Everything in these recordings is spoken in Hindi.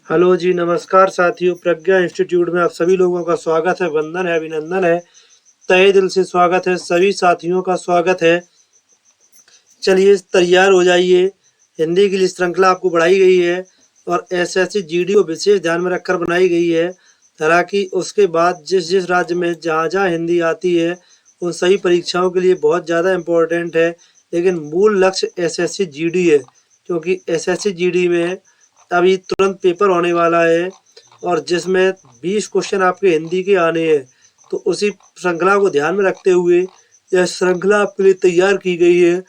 हेलो जी, नमस्कार साथियों। प्रज्ञा इंस्टीट्यूट में आप सभी लोगों का स्वागत है, वंदन है, अभिनंदन है, तहे दिल से स्वागत है। सभी साथियों का स्वागत है। चलिए तैयार हो जाइए। हिंदी की लिए श्रृंखला आपको बढ़ाई गई है और एसएससी जीडी को विशेष ध्यान में रखकर बनाई गई है। हालांकि उसके बाद जिस जिस राज्य में जहाँ जहाँ हिंदी आती है उन सभी परीक्षाओं के लिए बहुत ज़्यादा इम्पोर्टेंट है, लेकिन मूल लक्ष्य एसएससी जीडी है, क्योंकि एसएससी जीडी में अभी तुरंत पेपर होने वाला है और जिसमें 20 क्वेश्चन आपके हिंदी के आने हैं। तो उसी श्रृंखला को ध्यान में रखते हुए यह श्रृंखला आपके लिए तैयार की गई है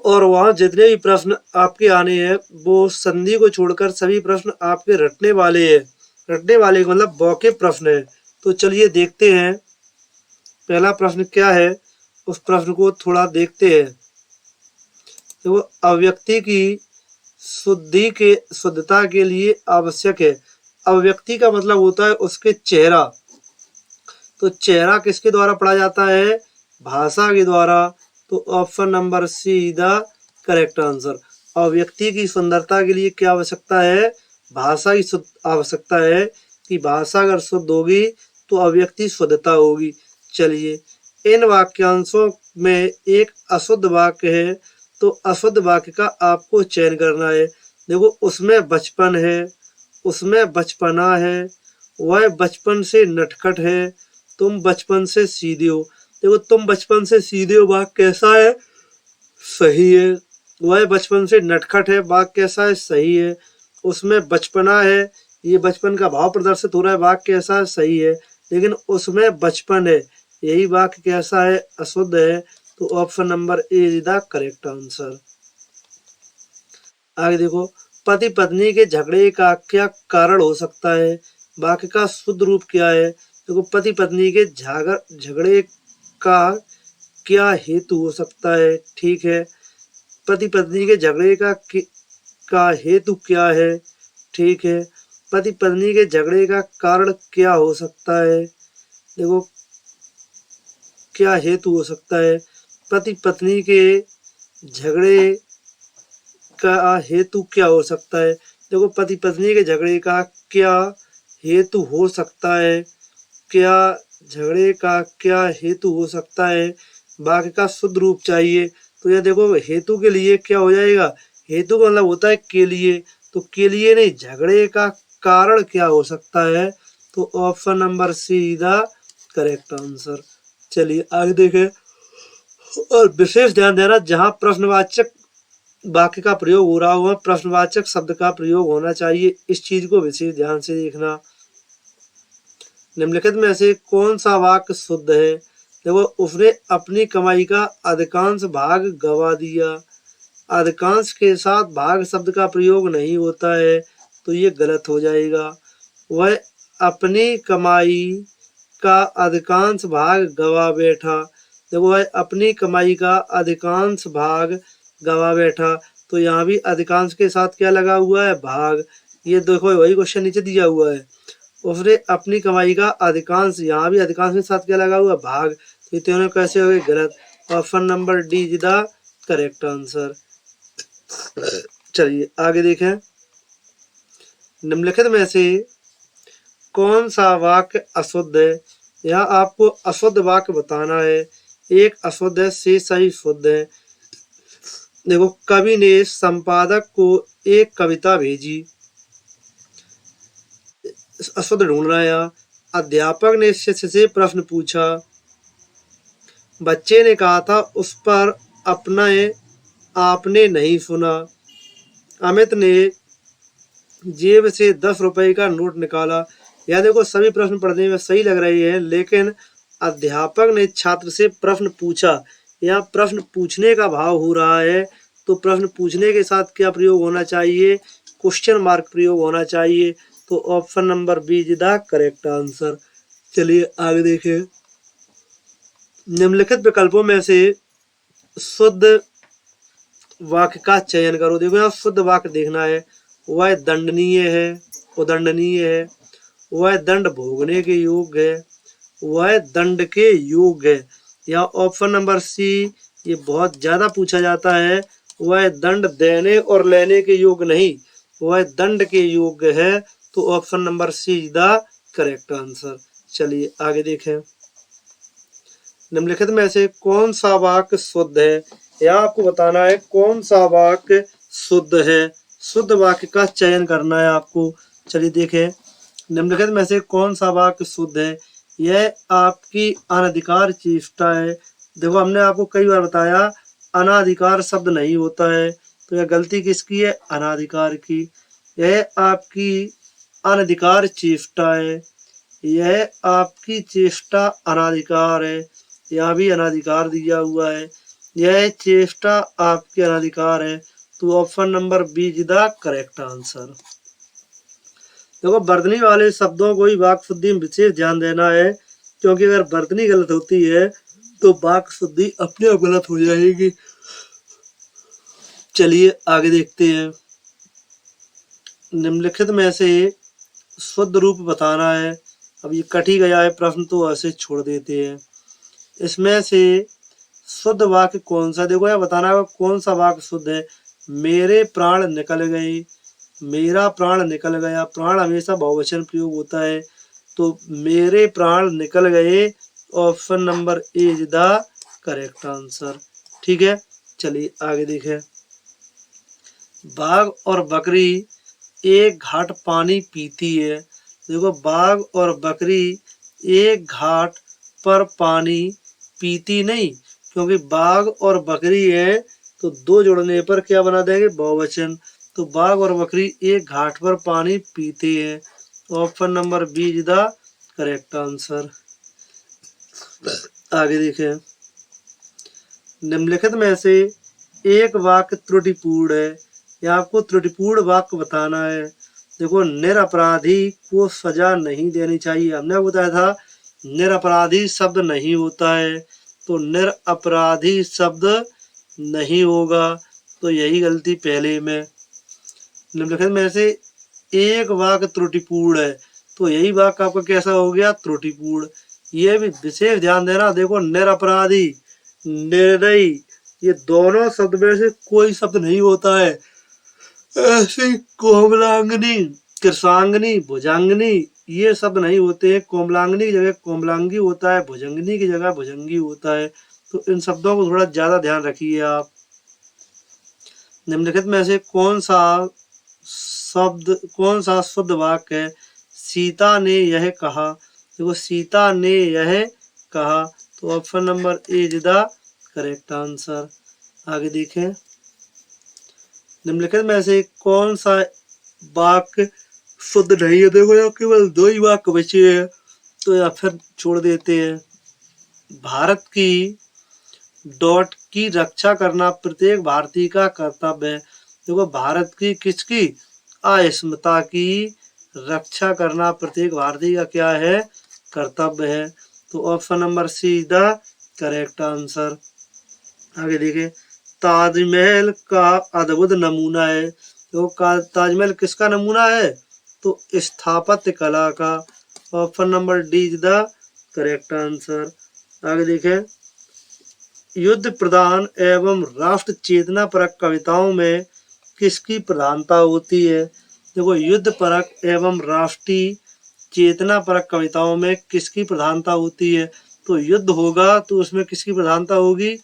और वहाँ जितने भी प्रश्न आपके आने हैं वो संधि को छोड़कर सभी प्रश्न आपके रटने वाले हैं। रटने वाले का मतलब बौके प्रश्न है। तो चलिए देखते हैं पहला प्रश्न क्या है, उस प्रश्न को थोड़ा देखते हैं। तो अव्यक्ति की शुद्धता के लिए आवश्यक है। अव्यक्ति का मतलब होता है उसके चेहरा। तो चेहरा किसके द्वारा पढ़ा जाता है? भाषा के द्वारा। तो option number C the correct answer. अव्यक्ति की सुंदरता के लिए क्या आवश्यकता है? भाषा की आवश्यकता है कि भाषा अगर शुद्ध होगी तो अव्यक्ति शुद्धता होगी। चलिए इन वाक्यांशों में एक अशुद्ध वाक्य है, तो अशुद्ध वाक्य का आपको चयन करना है। देखो उसमें बचपन है, उसमें बचपना है, वह बचपन से नटखट है, तुम बचपन से सीधे हो। देखो तुम बचपन से सीधे हो वाक्य कैसा है? सही है। वह बचपन से नटखट है वाक्य कैसा है? सही है। उसमें बचपना है, ये बचपन का भाव प्रदर्शित हो रहा है वाक्य कैसा है? सही है। लेकिन उसमें बचपन है, यही वाक्य कैसा है? अशुद्ध है। तो option number A is the correct answer. आगे देखो, पति पत्नी के झगड़े का क्या कारण हो सकता है? वाक्य का शुद्ध रूप क्या है? देखो पति पत्नी के झगड़े का क्या हेतु हो सकता है? ठीक है, पति पत्नी के झगड़े का हेतु क्या है? ठीक है, पति पत्नी के झगड़े का कारण क्या हो सकता है? देखो क्या हेतु हो सकता है? पति पत्नी के झगड़े का हेतु क्या हो सकता है? देखो पति पत्नी के झगड़े का क्या हेतु हो सकता है? क्या झगड़े का क्या हेतु हो सकता है? वाक्य का शुद्ध रूप चाहिए। तो यह देखो हेतु के लिए क्या हो जाएगा? हेतु का मतलब होता है के लिए, तो के लिए नहीं, झगड़े का कारण क्या हो सकता है? तो option number C the correct answer. चलिए आगे देखें और विशेष ध्यान देना, जहां प्रश्नवाचक वाक्य का प्रयोग हो रहा हुआ प्रश्नवाचक शब्द का प्रयोग होना चाहिए, इस चीज को विशेष ध्यान से देखना। निम्नलिखित में से कौन सा वाक्य शुद्ध है? देखो उसने अपनी कमाई का अधिकांश भाग गवा दिया। अधिकांश के साथ भाग शब्द का प्रयोग नहीं होता है, तो ये गलत हो जाएगा। वह अपनी कमाई का अधिकांश भाग गवा बैठा। देखो वह अपनी कमाई का अधिकांश भाग गवा बैठा, तो यहाँ भी अधिकांश के साथ क्या लगा हुआ है? भाग। ये देखो वही क्वेश्चन नीचे दिया हुआ है। उसने अपनी कमाई का अधिकांश, यहाँ भी अधिकांश के साथ क्या लगा हुआ? भाग। तो ये तीनों कैसे हो गए? गलत। Option number D is the correct answer. चलिए आगे देखें, निम्नलिखित में से कौन सा वाक्य अशुद्ध है? यहाँ आपको अशुद्ध वाक्य बताना है। एक अशुद्ध है, शेष सही शुद्ध है। देखो कवि ने संपादक को एक कविता भेजी, अशुद्ध ढूंढ रहा है यहाँ। अध्यापक ने शिष्य से प्रश्न पूछा, बच्चे ने कहा था उस पर अपने आपने नहीं सुना। अमित ने जेब से 10 रुपए का नोट निकाला। यह देखो सभी प्रश्न पढ़ने में सही लग रहे हैं, लेकिन अध्यापक ने छात्र से प्रश्न पूछा, यहाँ प्रश्न पूछने का भाव हो रहा है, तो प्रश्न पूछने के साथ क्या प्रयोग होना चाहिए? क्वेश्चन मार्क प्रयोग होना चाहिए। तो option number B is the correct answer. चलिए आगे देखें, निम्नलिखित विकल्पों में से शुद्ध वाक्य का चयन करो। देखो यहाँ शुद्ध वाक्य देखना है। वह दंडनीय है, उदंडनीय है, वह दंड भोगने के योग्य है, वह दंड के योग्य है। यहाँ ऑप्शन नंबर सी ये बहुत ज्यादा पूछा जाता है। वह दंड देने और लेने के योग्य नहीं, वह दंड के योग्य है। तो option number C is the correct answer. चलिए आगे देखें। निम्नलिखित में से कौन सा वाक्य शुद्ध है? यह आपको बताना है कौन सा वाक्य शुद्ध है। शुद्ध वाक्य का चयन करना है आपको। चलिए देखें, निम्नलिखित में से कौन सा वाक्य शुद्ध है? यह आपकी अनधिकार चेष्टा है। देखो हमने आपको कई बार बताया अनाधिकार शब्द नहीं होता है, तो यह गलती किसकी है? अनाधिकार की। यह आपकी अनधिकार चेष्टा है। यह आपकी चेष्टा अनाधिकार है। यहाँ भी अनाधिकार दिया हुआ है। यह चेष्टा आपकी अनाधिकार है। तो option number B is the correct answer. देखो वर्तनी वाले शब्दों को ही वाक्य शुद्धि में विशेष ध्यान देना है, क्योंकि अगर वर्तनी गलत होती है तो वाक्य शुद्धि अपने आप गलत हो जाएगी। चलिए आगे देखते हैं। निम्नलिखित में से शुद्ध रूप बताना है। अब ये कट ही गया है प्रश्न, तो ऐसे छोड़ देते हैं। इसमें से शुद्ध वाक्य कौन सा? देखो यह बताना है कौन सा वाक्य शुद्ध है। मेरे प्राण निकल गए, मेरा प्राण निकल गया। प्राण हमेशा बहुवचन प्रयोग होता है, तो मेरे प्राण निकल गए option number A is the correct answer. ठीक है, चलिए आगे देखें। बाघ और बकरी एक घाट पानी पीती है। देखो बाघ और बकरी एक घाट पर पानी पीती नहीं, क्योंकि बाघ और बकरी है तो दो जोड़ने पर क्या बना देंगे? बहुवचन। तो बाघ और बकरी एक घाट पर पानी पीते हैं। Option number B is the correct answer. आगे देखें। निम्नलिखित में से एक वाक्य त्रुटिपूर्ण है। यह आपको त्रुटिपूर्ण वाक्य बताना है। देखो निरपराधी को सजा नहीं देनी चाहिए। हमने बताया था निरपराधी शब्द नहीं होता है, तो निरपराधी शब्द नहीं होगा, तो यही गलती पहले में। निम्नलिखित में से एक वाक्य त्रुटिपूर्ण है, तो यही वाक्य आपका कैसा हो गया? त्रुटिपूर्ण। ये भी विशेष ध्यान देना। देखो निरपराधी, निर्दयी, ये दोनों शब्द में से कोई शब्द नहीं होता है। ऐसी कोमलांगनी, कृषांगनी, भुजंगनी, ये शब्द नहीं होते हैं। कोमलांगनी की जगह कोमलांगी होता है, भुजंगनी की जगह भुजंगी होता है। तो इन शब्दों को थोड़ा ज्यादा ध्यान रखिए आप। निम्नलिखित में से कौन सा शुद्ध वाक्य है? सीता ने यह कहा। देखो सीता ने यह कहा, तो option number A is the correct answer. आगे देखें। निम्नलिखित में से कौन सा वाक्य शुद्ध नहीं है? देखो यहाँ केवल दो ही वाक्य बचे हैं, तो या फिर छोड़ देते हैं। भारत की डॉट की रक्षा करना प्रत्येक भारतीय का कर्तव्य है। देखो भारत की किसकी? अस्मिता की रक्षा करना प्रत्येक भारतीय का क्या है? कर्तव्य है। तो option number C the correct answer. आगे देखिए। ताजमहल का अद्भुत नमूना है। तो ताजमहल किसका नमूना है? तो स्थापत्य कला का। Option number D is the correct answer. आगे देखें। युद्ध प्रधान एवं राष्ट्र चेतना परक कविताओं में किसकी प्रधानता होती है? देखो युद्ध परक एवं राष्ट्रीय चेतना परक कविताओं में किसकी प्रधानता होती है? तो युद्ध होगा तो उसमें किसकी प्रधानता होगी?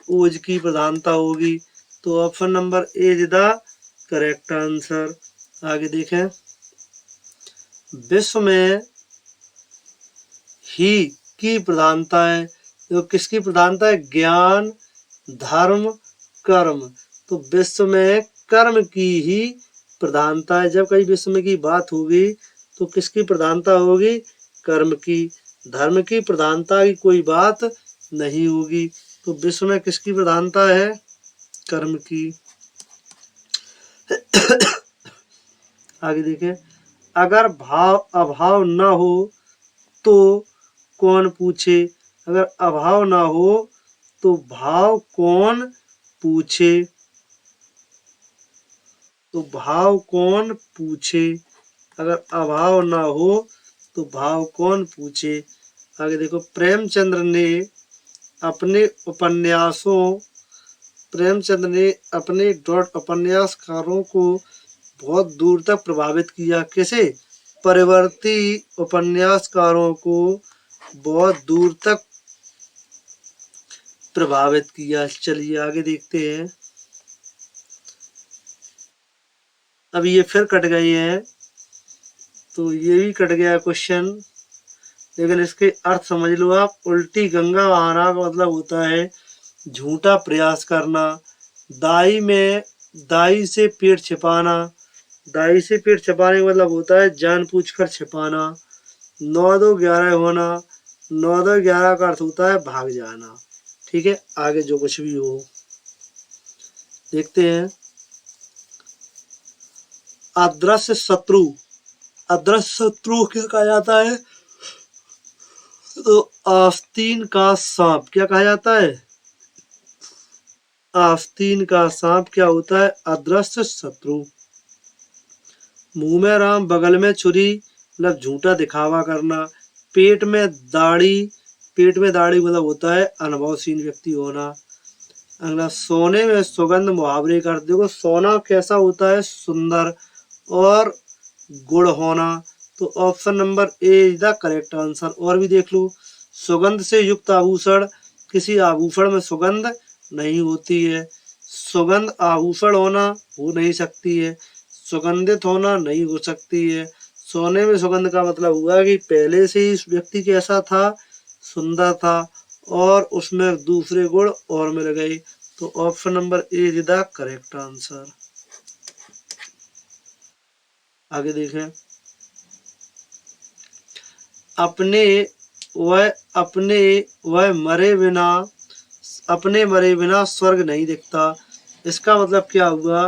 ओज की प्रधानता होगी। तो option number A is the correct answer. आगे देखें। विश्व में ही की प्रधानता है, तो किसकी प्रधानता है? ज्ञान, धर्म, कर्म। तो विश्व में कर्म की ही प्रधानता है। जब कहीं विश्व में की बात होगी तो किसकी प्रधानता होगी? कर्म की। धर्म की प्रधानता की कोई बात नहीं होगी। तो विश्व में किसकी प्रधानता है? कर्म की। आगे देखिए। अगर भाव अभाव न हो तो कौन पूछे? अगर अभाव ना हो तो भाव कौन पूछे? तो भाव कौन पूछे? अगर अभाव ना हो तो भाव कौन पूछे? आगे देखो। प्रेमचंद्र ने अपने उपन्यासकारों को बहुत दूर तक प्रभावित किया। किसे? परिवर्ती उपन्यासकारों को बहुत दूर तक प्रभावित किया। चलिए आगे देखते हैं। अब ये फिर कट गई है, तो ये भी कट गया क्वेश्चन, लेकिन इसके अर्थ समझ लो आप। उल्टी गंगा बहाना का मतलब होता है झूठा प्रयास करना। दाई से पेट छिपाना। दाई से पेट छिपाने का मतलब होता है जानबूझकर छिपाना। 9-2-11 होना। 9-2-11 का अर्थ होता है भाग जाना। ठीक है, आगे जो कुछ भी हो देखते हैं। अदृश्य शत्रु। अदृश्य शत्रु क्या कहा जाता है? तो आस्तीन का सांप। क्या कहा जाता है? आस्तीन का सांप क्या होता है? अदृश्य शत्रु। मुंह में राम बगल में छुरी, मतलब झूठा दिखावा करना। पेट में दाढ़ी। पेट में दाढ़ी मतलब होता है अनुभवहीन व्यक्ति होना। अगला, सोने में सुगंध मुहावरे कर। देखो सोना कैसा होता है? सुंदर और गुड़ होना। तो option number A is the correct answer. और भी देख लो। सुगंध से युक्त आभूषण। किसी आभूषण में सुगंध नहीं होती है। सुगंध आभूषण होना हो नहीं सकती है। सुगंधित होना नहीं हो सकती है। सोने में सुगंध का मतलब हुआ कि पहले से ही व्यक्ति कैसा था? सुंदर था, और उसमें दूसरे गुण और मिल गए। तो option number A is the correct answer. आगे देखें। अपने वह मरे बिना स्वर्ग नहीं दिखता। इसका मतलब क्या हुआ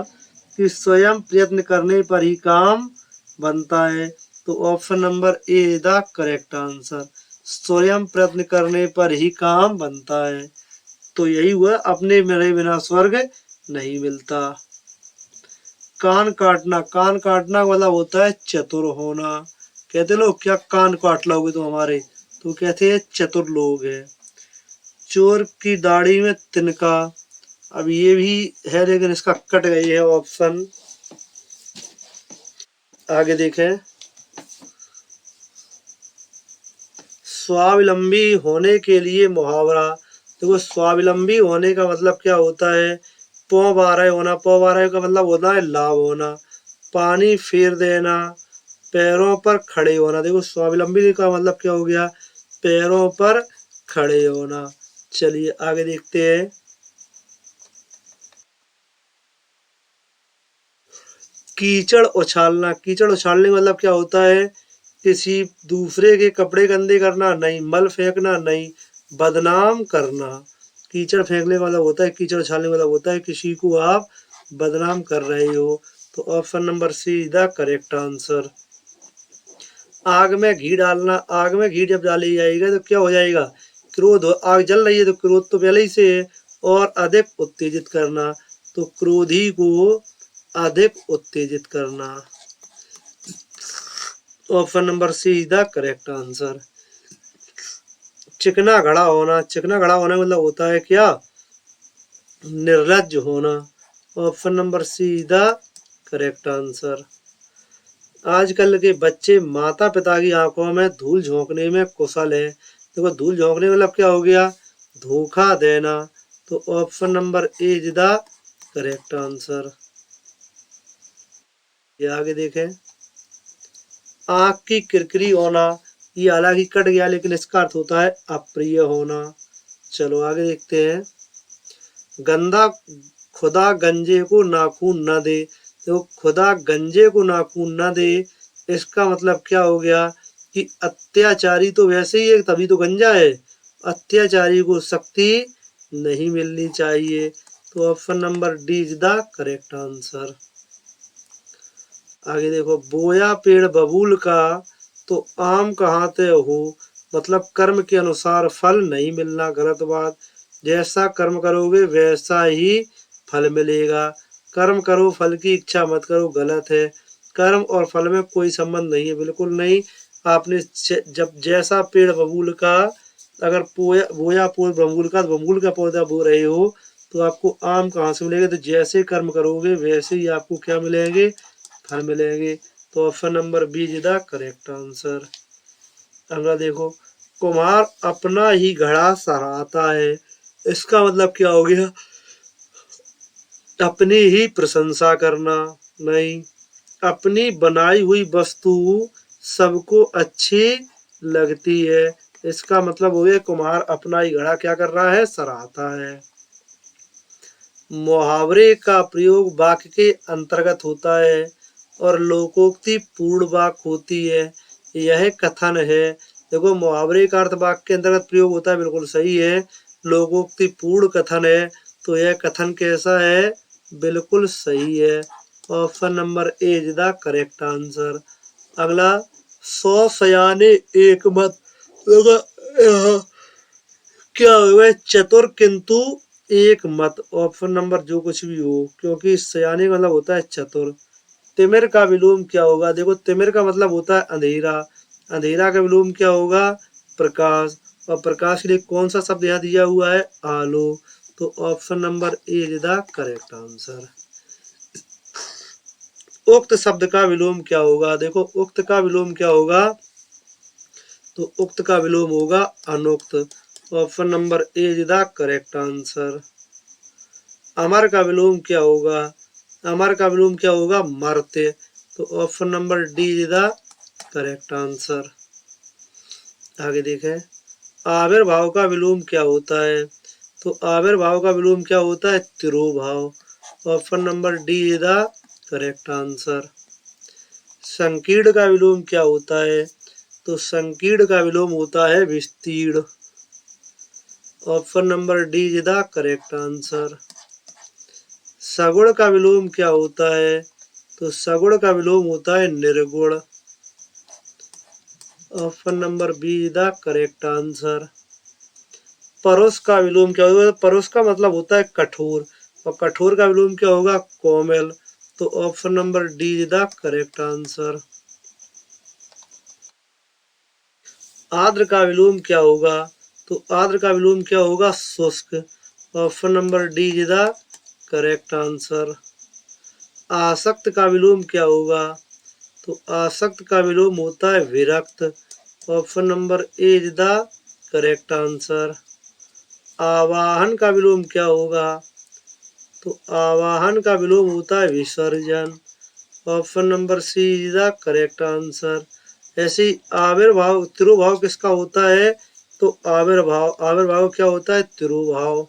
कि स्वयं प्रयत्न करने पर ही काम बनता है। तो option number A the correct answer. स्वयं प्रयत्न करने पर ही काम बनता है। तो यही हुआ, अपने मरे बिना स्वर्ग नहीं मिलता। कान काटना। कान काटना वाला होता है चतुर होना। कहते लोग क्या कान काट लोगे तो हमारे, तो कहते हैं चतुर लोग हैं। चोर की दाढ़ी में तिनका। अब ये भी है, लेकिन इसका कट गई है ऑप्शन। आगे देखें। स्वावलंबी होने के लिए मुहावरा। देखो स्वावलंबी होने का मतलब क्या होता है? पौ बारह होना। पौ बारह का मतलब होता है लाभ होना। पानी फेर देना। पैरों पर खड़े होना। देखो स्वावलंबी का मतलब क्या हो गया? पैरों पर खड़े होना। चलिए आगे देखते हैं। कीचड़ उछालना। कीचड़ उछालने का मतलब क्या होता है? किसी दूसरे के कपड़े गंदे करना नहीं। मल फेंकना नहीं। बदनाम करना। कीचड़ फेंकने का मतलब होता है, कीचड़ उछालने का मतलब होता है किसी को आप बदनाम कर रहे हो। तो option number C is the correct answer. आग में घी डालना। आग में घी जब डाली जाएगा तो क्या हो जाएगा? क्रोध। आग जल रही है तो क्रोध तो पहले ही से है। और अधिक उत्तेजित करना। तो क्रोधी को अधिक उत्तेजित करना। Option number C is the correct answer. चिकना घड़ा होना। चिकना घड़ा होना मतलब होता है क्या? निर्लज्ज होना। Option number C is the correct answer. आजकल के बच्चे माता पिता की आंखों में धूल झोंकने में कुशल है। देखो धूल झोंकने मतलब क्या हो गया? धोखा देना। तो option number A is the correct answer. ये आगे देखें। आंख की किरकिरी होना। ये हालांकि कट गया, लेकिन इसका अर्थ होता है अप्रिय होना। चलो आगे देखते हैं। गंदा खुदा गंजे को नाखून न दे। तो खुदा गंजे को नाखून न दे, इसका मतलब क्या हो गया? कि अत्याचारी तो वैसे ही है तभी तो गंजा है। अत्याचारी को शक्ति नहीं मिलनी चाहिए। तो option number D is the correct answer. आगे देखो। बोया पेड़ बबूल का, तो आम कहाते हो। मतलब कर्म के अनुसार फल नहीं मिलना, गलत बात। जैसा कर्म करोगे वैसा ही फल मिलेगा। कर्म करो फल की इच्छा मत करो, गलत है। कर्म और फल में कोई संबंध नहीं है, बिल्कुल नहीं। आपने जब जैसा पेड़ बबूल का, अगर बोया पेड़ बबूल का, बबूल का पौधा बो रहे हो, तो आपको आम कहाँ से मिलेगा? तो जैसे कर्म करोगे वैसे ही आपको क्या मिलेंगे? फल मिलेंगे। तो option number B is the correct answer. अगला देखो, कुम्हार अपना ही घड़ा सराहता है, इसका मतलब क्या हो गया? अपनी ही प्रशंसा करना नहीं, अपनी बनाई हुई वस्तु सबको अच्छी लगती है, इसका मतलब हो गया कुम्हार अपना ही घड़ा क्या कर रहा है? सराहता है। मुहावरे का प्रयोग वाक्य के अंतर्गत होता है और लोकोक्ति पूर्ण वाक्य होती है, यह कथन है। देखो, मुहावरे का अर्थ वाक्य के अंतर्गत प्रयोग होता है, बिल्कुल सही है। लोकोक्ति पूर्ण कथन है, तो यह कथन कैसा है? बिल्कुल सही है। Option number A is the correct answer. अगला, 100 सयाने एक मत। देखो, यहाँ क्या हुआ? चतुर किंतु एक मत। ऑप्शन नंबर जो कुछ भी हो, क्योंकि सयाने का मतलब होता है चतुर। तिमिर का विलोम क्या होगा? देखो, तिमिर का मतलब होता है अंधेरा, अंधेरा का विलोम क्या होगा? प्रकाश। और प्रकाश के लिए कौन सा शब्द यहाँ दिया हुआ है? आलो। तो option number A is the correct answer. उक्त शब्द का विलोम क्या होगा? देखो, उक्त का विलोम क्या होगा? तो उक्त का विलोम होगा अनुक्त। Option number A is the correct answer. अमर का विलोम क्या होगा? अमर का विलोम क्या होगा? मर्त्य। तो option number D is the correct answer. आगे देखें, आविर्भाव का विलोम क्या होता है? तो आविर्भाव का विलोम क्या होता है? तिरोभाव। Option number D is the correct answer. संकीर्ण का विलोम क्या होता है? तो संकीर्ण का विलोम होता है विस्तीर्ण। Option number D is the correct answer. सगुण का विलोम क्या होता है? तो सगुण का विलोम होता है निर्गुण। Option number B is the correct answer. परुष का विलोम क्या होगा? परुष का मतलब होता है कठोर, और कठोर का विलोम क्या होगा? कोमल। तो option number D is the correct answer. आर्द्र का विलोम क्या होगा? तो आर्द्र का विलोम क्या होगा? शुष्क। Option number D is the correct answer. आसक्त का विलोम क्या होगा? तो आसक्त का विलोम होता है विरक्त। Option number A is the correct answer. आवाहन का विलोम क्या होगा? तो आवाहन का विलोम होता है विसर्जन। Option number C is the correct answer. ऐसे ही आविर्भाव, तिरुभाव किसका होता है? तो आविर्भाव, आविर्भाव क्या होता है? तिरुभाव।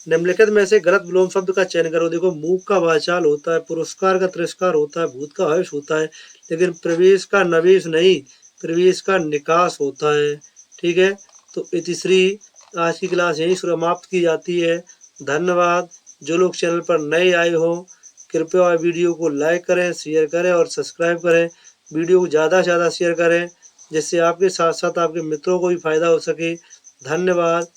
निम्नलिखित में से गलत विलोम शब्द का चयन करो। देखो, मूक का वाचाल होता है, पुरस्कार का तिरस्कार होता है, भूत का हर्ष होता है, लेकिन प्रवेश का नवेश नहीं, प्रवेश का निकास होता है। ठीक है, तो इतिश्री आज की क्लास यहीं समाप्त की जाती है। धन्यवाद। जो लोग चैनल पर नए आए हो, कृपया वीडियो को लाइक करें, शेयर करें और सब्सक्राइब करें। वीडियो को ज़्यादा से ज़्यादा शेयर करें, जिससे आपके साथ साथ आपके मित्रों को भी फायदा हो सके। धन्यवाद।